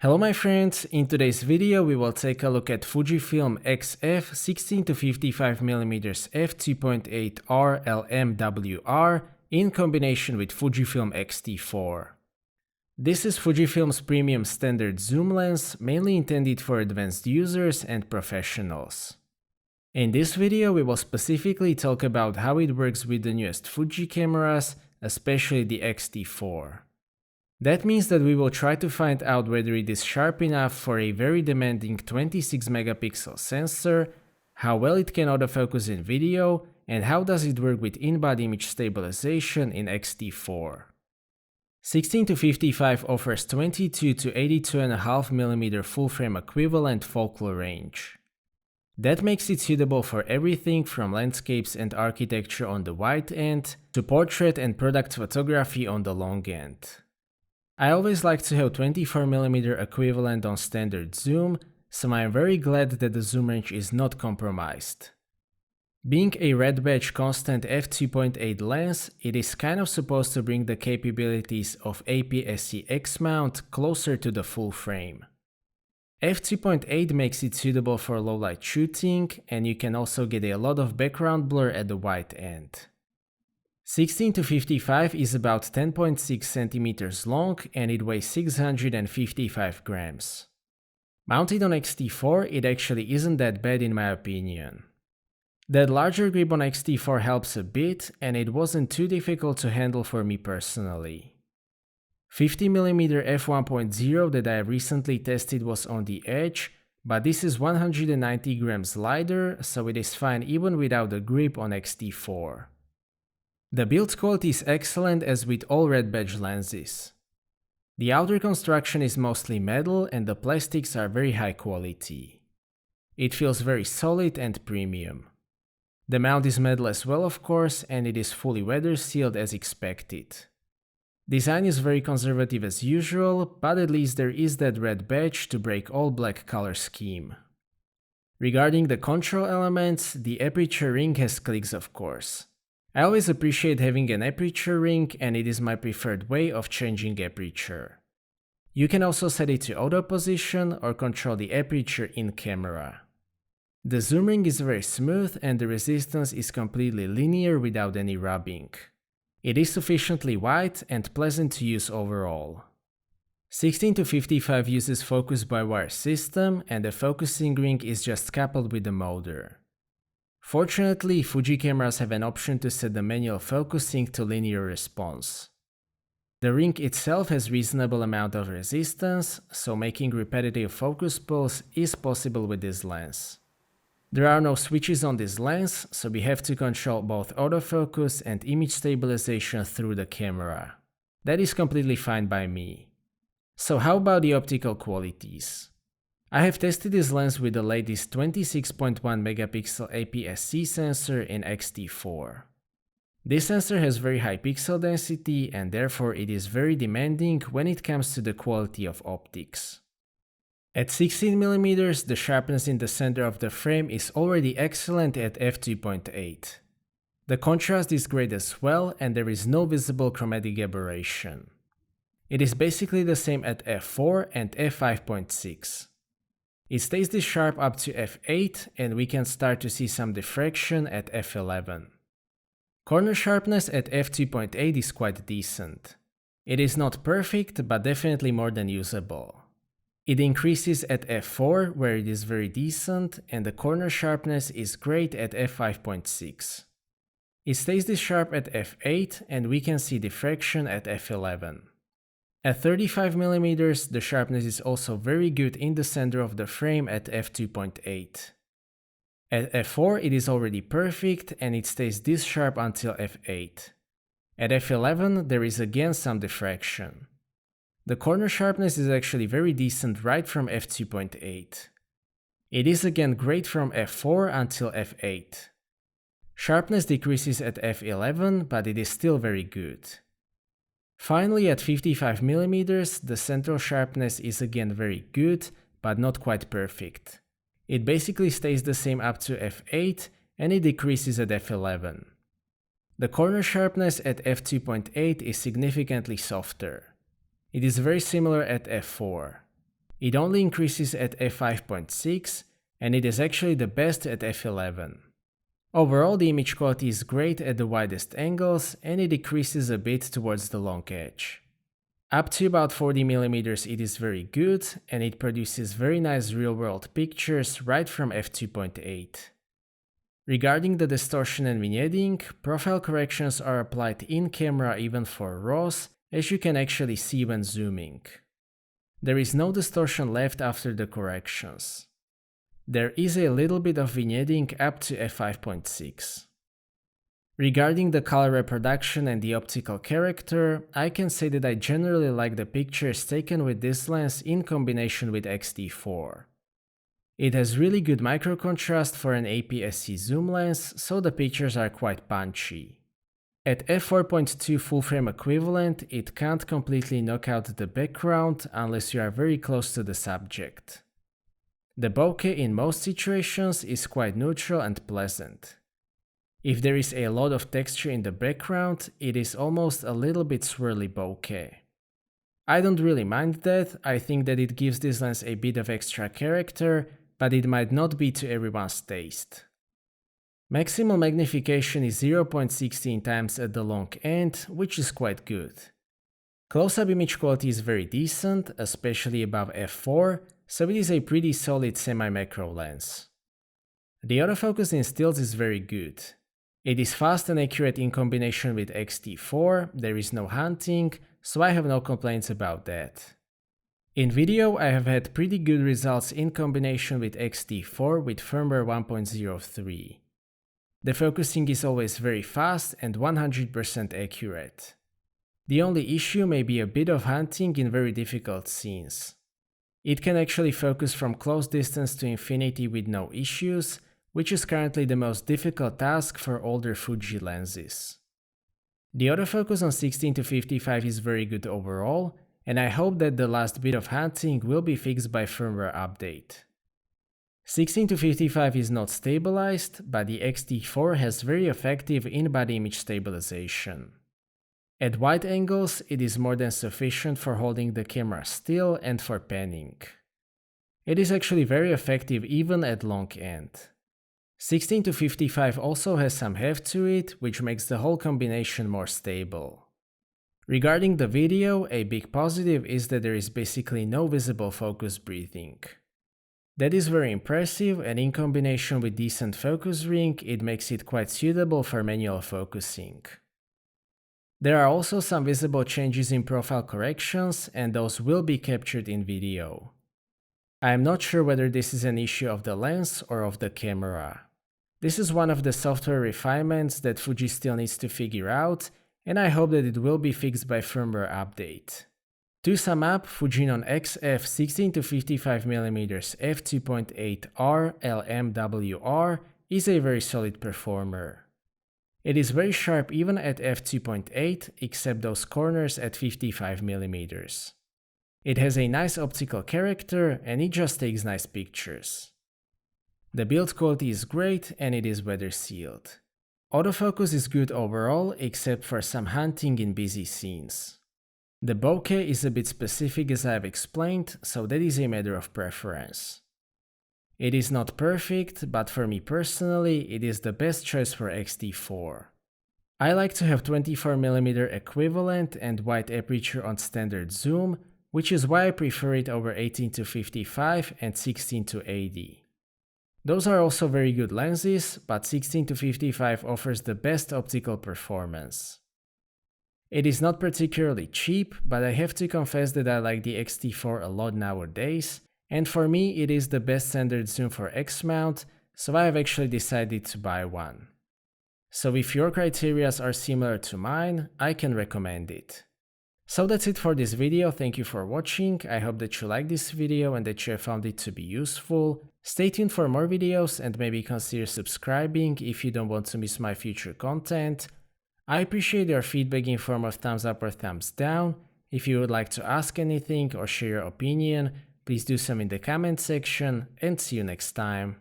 Hello my friends, in today's video we will take a look at Fujifilm X-F 16-55mm F2.8 RLMWR in combination with Fujifilm X-T4. This is Fujifilm's premium standard zoom lens, mainly intended for advanced users and professionals. In this video we will specifically talk about how it works with the newest Fuji cameras, especially the X-T4. That means that we will try to find out whether it is sharp enough for a very demanding 26 megapixel sensor, how well it can autofocus in video, and how does it work with in-body image stabilization in X-T4. 16-55 offers 22 to 82.5mm full-frame equivalent focal range. That makes it suitable for everything from landscapes and architecture on the wide end to portrait and product photography on the long end. I always like to have 24mm equivalent on standard zoom, so I am very glad that the zoom range is not compromised. Being a red badge constant f2.8 lens, it is kind of supposed to bring the capabilities of APS-C X mount closer to the full frame. f2.8 makes it suitable for low light shooting, and you can also get a lot of background blur at the wide end. 16-55 is about 10.6 centimeters long and it weighs 655 grams. Mounted on X-T4, it actually isn't that bad in my opinion. That larger grip on X-T4 helps a bit, and it wasn't too difficult to handle for me personally. 50mm f1.0 that I recently tested was on the edge, but this is 190 grams lighter, so it is fine even without the grip on X-T4. The build quality is excellent as with all red badge lenses. The outer construction is mostly metal and the plastics are very high quality. It feels very solid and premium. The mount is metal as well of course, and it is fully weather sealed as expected. Design is very conservative as usual, but at least there is that red badge to break all black color scheme. Regarding the control elements, the aperture ring has clicks of course. I always appreciate having an aperture ring, and it is my preferred way of changing aperture. You can also set it to auto position or control the aperture in camera. The zoom ring is very smooth and the resistance is completely linear without any rubbing. It is sufficiently wide and pleasant to use overall. 16-55 uses focus by wire system and the focusing ring is just coupled with the motor. Fortunately, Fuji cameras have an option to set the manual focusing to linear response. The ring itself has reasonable amount of resistance, so making repetitive focus pulls is possible with this lens. There are no switches on this lens, so we have to control both autofocus and image stabilization through the camera. That is completely fine by me. So how about the optical qualities? I have tested this lens with the latest 26.1 megapixel APS-C sensor in X-T4. This sensor has very high pixel density and therefore it is very demanding when it comes to the quality of optics. At 16mm, the sharpness in the center of the frame is already excellent at f2.8. The contrast is great as well and there is no visible chromatic aberration. It is basically the same at f4 and f5.6. It stays this sharp up to f8 and we can start to see some diffraction at f11. Corner sharpness at f2.8 is quite decent. It is not perfect but definitely more than usable. It increases at f4 where it is very decent and the corner sharpness is great at f5.6. It stays this sharp at f8 and we can see diffraction at f11. At 35mm, the sharpness is also very good in the center of the frame at f2.8. At f4 it is already perfect and it stays this sharp until f8. At f11 there is again some diffraction. The corner sharpness is actually very decent right from f2.8. It is again great from f4 until f8. Sharpness decreases at f11, but it is still very good. Finally, at 55mm, the central sharpness is again very good, but not quite perfect. It basically stays the same up to f8 and it decreases at f11. The corner sharpness at f2.8 is significantly softer. It is very similar at f4. It only increases at f5.6, and it is actually the best at f11. Overall, the image quality is great at the widest angles, and it decreases a bit towards the long edge. Up to about 40mm it is very good, and it produces very nice real-world pictures right from f2.8. Regarding the distortion and vignetting, profile corrections are applied in camera even for RAWs, as you can actually see when zooming. There is no distortion left after the corrections. There is a little bit of vignetting up to f5.6. Regarding the color reproduction and the optical character, I can say that I generally like the pictures taken with this lens in combination with X-T4. It has really good micro contrast for an APS-C zoom lens, so the pictures are quite punchy. At f4.2 full frame equivalent, it can't completely knock out the background unless you are very close to the subject. The bokeh in most situations is quite neutral and pleasant. If there is a lot of texture in the background, it is almost a little bit swirly bokeh. I don't really mind that, I think that it gives this lens a bit of extra character, but it might not be to everyone's taste. Maximal magnification is 0.16 times at the long end, which is quite good. Close-up image quality is very decent, especially above f4, so it is a pretty solid semi-macro lens. The autofocus in stills is very good. It is fast and accurate in combination with X-T4, there is no hunting, so I have no complaints about that. In video, I have had pretty good results in combination with X-T4 with firmware 1.03. The focusing is always very fast and 100% accurate. The only issue may be a bit of hunting in very difficult scenes. It can actually focus from close distance to infinity with no issues, which is currently the most difficult task for older Fuji lenses. The autofocus on 16-55 is very good overall, and I hope that the last bit of hunting will be fixed by firmware update. 16-55 is not stabilized, but the X-T4 has very effective in-body image stabilization. At wide angles, it is more than sufficient for holding the camera still and for panning. It is actually very effective even at long end. 16-55 also has some heft to it, which makes the whole combination more stable. Regarding the video, a big positive is that there is basically no visible focus breathing. That is very impressive, and in combination with decent focus ring, it makes it quite suitable for manual focusing. There are also some visible changes in profile corrections, and those will be captured in video. I am not sure whether this is an issue of the lens or of the camera. This is one of the software refinements that Fuji still needs to figure out, and I hope that it will be fixed by firmware update. To sum up, Fujinon XF 16-55mm F2.8 R LMWR is a very solid performer. It is very sharp even at f2.8, except those corners at 55mm. It has a nice optical character, and it just takes nice pictures. The build quality is great, and it is weather sealed. Autofocus is good overall, except for some hunting in busy scenes. The bokeh is a bit specific as I have explained, so that is a matter of preference. It is not perfect, but for me personally, it is the best choice for X-T4. I like to have 24mm equivalent and wide aperture on standard zoom, which is why I prefer it over 18-55 and 16-80. Those are also very good lenses, but 16-55 offers the best optical performance. It is not particularly cheap, but I have to confess that I like the X-T4 a lot nowadays, and for me it is the best standard zoom for X-mount, so I have actually decided to buy one. So if your criteria are similar to mine, I can recommend it. So that's it for this video, thank you for watching, I hope that you liked this video and that you have found it to be useful. Stay tuned for more videos and maybe consider subscribing if you don't want to miss my future content. I appreciate your feedback in form of thumbs up or thumbs down. If you would like to ask anything or share your opinion, please do so in the comment section, and see you next time.